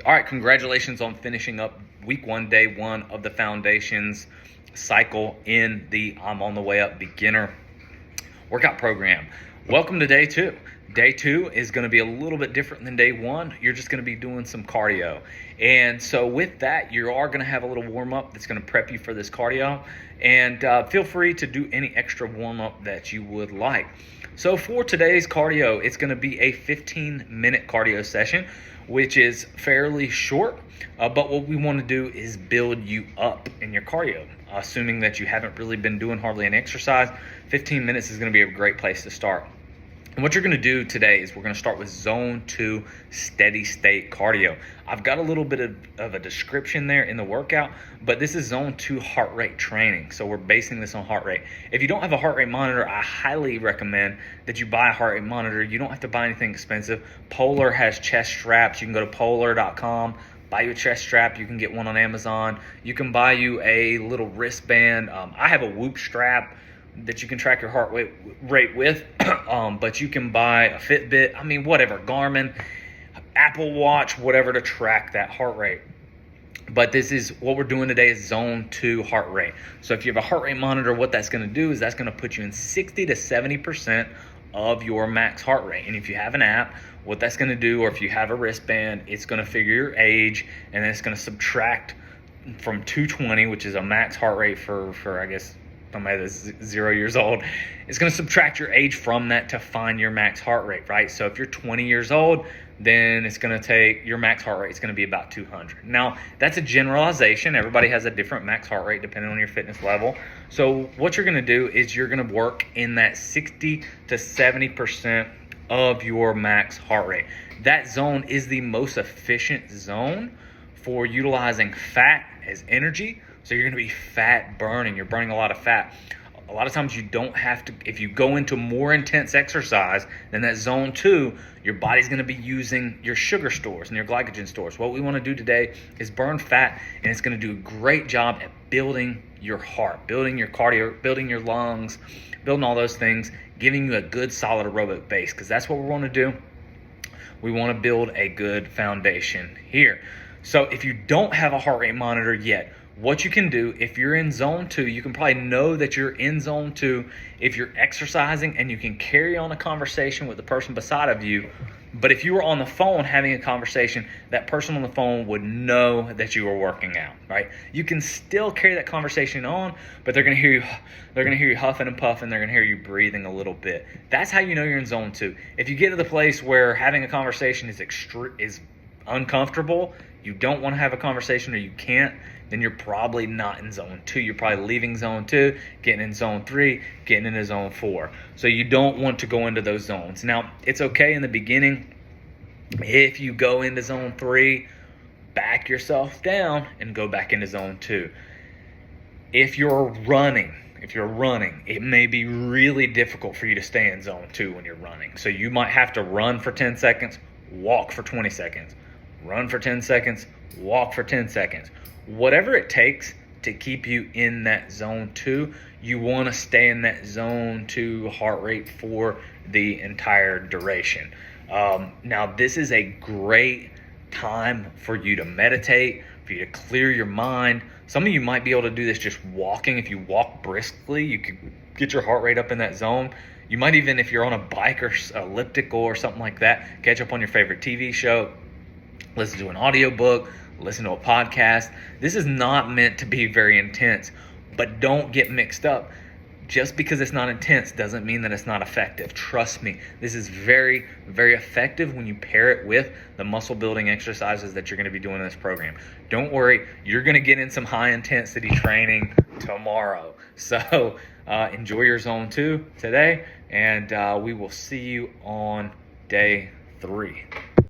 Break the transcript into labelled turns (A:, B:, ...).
A: All right, congratulations on finishing up week 1, day 1 of the foundations cycle in the I'm on the way up beginner workout program. Welcome to day 2. Day 2 is going to be a little bit different than day 1. You're just going to be doing some cardio. And so with that, you are going to have a little warm up that's going to prep you for this cardio. And feel free to do any extra warm up that you would like. So for today's cardio, it's going to be a 15-minute cardio session, which is fairly short. But what we want to do is build you up in your cardio. Assuming that you haven't really been doing hardly any exercise, 15 minutes is going to be a great place to start. And what you're going to do today is we're going to start with zone 2 steady state cardio. I've got a little bit of a description there in the workout, but this is zone 2 heart rate training. So we're basing this on heart rate. If you don't have a heart rate monitor, I highly recommend that you buy a heart rate monitor. You don't have to buy anything expensive. Polar has chest straps. You can go to polar.com. Buy you a chest strap. You can get one on Amazon. You can buy you a little wristband. I have a Whoop strap that you can track your heart rate with, but you can buy a Fitbit, whatever, Garmin, Apple Watch, whatever to track that heart rate. But this is what we're doing today is zone 2 heart rate. So if you have a heart rate monitor, what that's going to do is that's going to put you in 60 to 70% of your max heart rate. And if you have an app, what that's going to do, or if you have a wristband, it's going to figure your age, and then it's going to subtract from 220, which is a max heart rate for I guess somebody that's 0 years old. It's going to subtract your age from that to find your max heart rate, right? So if you're 20 years old, then it's going to take your max heart rate is going to be about 200. Now, that's a generalization. Everybody has a different max heart rate depending on your fitness level. So what you're going to do is you're going to work in that 60 to 70% of your max heart rate. That zone is the most efficient zone for utilizing fat as energy. So you're going to be fat burning. You're burning a lot of fat. A lot of times you don't have to, if you go into more intense exercise than that zone 2, your body's going to be using your sugar stores and your glycogen stores. What we want to do today is burn fat, and it's going to do a great job at building your heart, building your cardio, building your lungs, building all those things, giving you a good solid aerobic base, because that's what we want to do. We want to build a good foundation here. So if you don't have a heart rate monitor yet, what you can do, if you're in zone 2, you can probably know that you're in zone 2 if you're exercising and you can carry on a conversation with the person beside of you. But if you were on the phone having a conversation, that person on the phone would know that you were working out, right? You can still carry that conversation on, but they're going to hear you huffing and puffing. They're going to hear you breathing a little bit. That's how you know you're in zone 2. If you get to the place where having a conversation is uncomfortable, you don't want to have a conversation, or you can't, then you're probably not in zone 2. You're probably leaving zone 2, getting in zone 3, getting into zone 4. So you don't want to go into those zones. Now, it's okay in the beginning. If you go into zone 3, back yourself down and go back into zone 2. If you're running, it may be really difficult for you to stay in zone 2 when you're running. So you might have to run for 10 seconds, walk for 20 seconds. Run for 10 seconds, walk for 10 seconds. Whatever it takes to keep you in that zone 2, you want to stay in that zone 2 heart rate for the entire duration. Now, this is a great time for you to meditate, for you to clear your mind. Some of you might be able to do this just walking. If you walk briskly, you could get your heart rate up in that zone. You might even, if you're on a bike or elliptical or something like that, catch up on your favorite TV show, listen to an audiobook, listen to a podcast. This is not meant to be very intense, but don't get mixed up. Just because it's not intense doesn't mean that it's not effective. Trust me, this is very, very effective when you pair it with the muscle building exercises that you're going to be doing in this program. Don't worry, you're going to get in some high intensity training tomorrow. So enjoy your zone 2 today, and we will see you on day 3.